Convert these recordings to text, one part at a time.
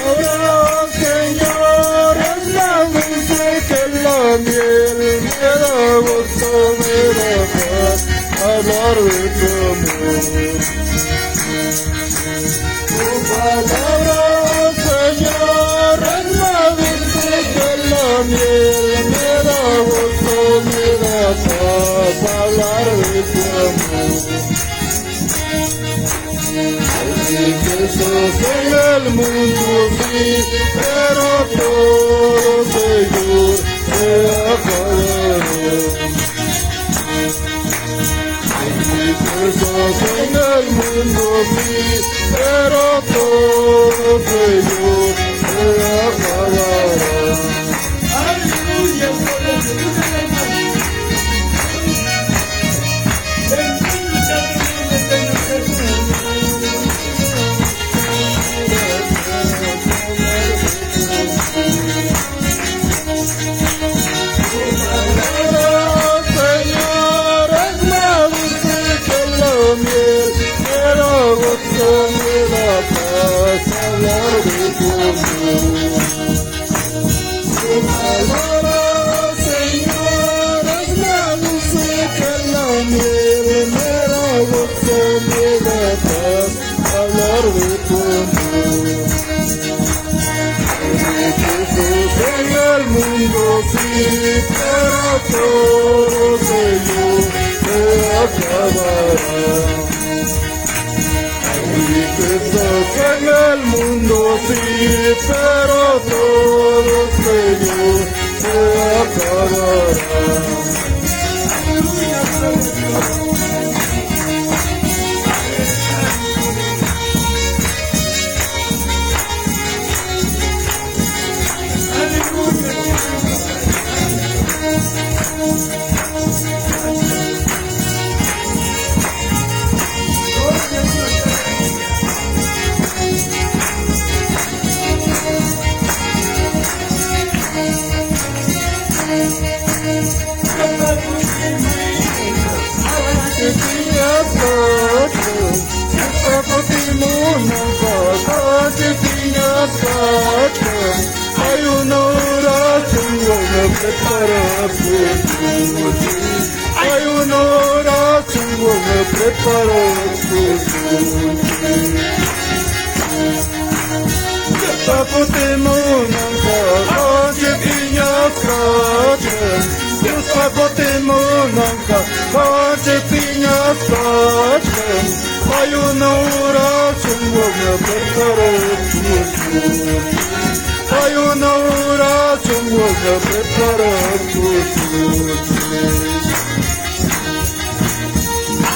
Ahora, Señor, es más dulce que la miel, me da gusto, me da paz hablar de tu amor. Tu palabra, Señor, es más dulce que la miel, me da gusto, me da paz hablar de tu amor. Riquezas en el mundo sí, pero todo, Señor, se acabará. Riquezas en el mundo sí, pero todo, Señor, se acabará. Aleluya, hablar de tu amor. Tu palabra, Señor, es más dulce que la miel, me da gozo, me da paz hablar de tu amor. Riquezas en el mundo sí, pero todo, Señor, se acabará. Riquezas en el mundo sí, pero todo, Señor, se acabará. Hay una oración buena preparada por ti. Hay una oración buena preparada por ti. Papo te monanka, oye piñas cachen. Dios papo te monanka, oye piñas cachen. Hay una oración buena preparada por ti. Hay una oración buena preparada por ti.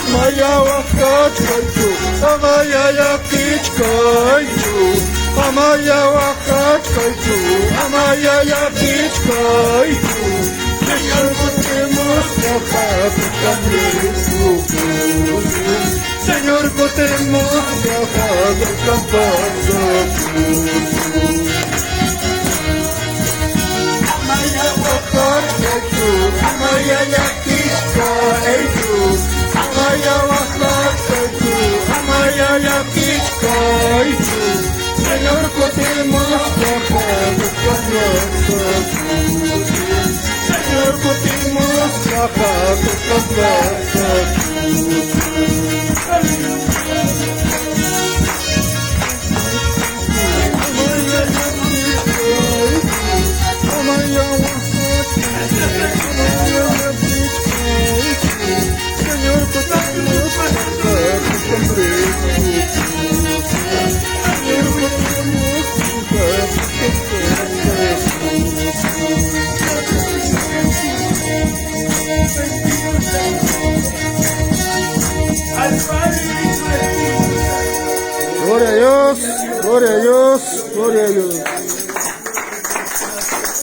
Amaya wakachkaychu, amaya yakichkaychu, amaya wakachkaychu, amaya yakichkaychu. Señor, botemos caja, Señor, botemos caja, de campana. Amaya wakachkaychu, amaya yakichkaychu. Amaya wakachkaychu, amaya yakichkaychu. Señor, botemos caja, de campana. Señor, botemos caja, de campana. Gloria a Dios, gloria a Dios, gloria a Dios.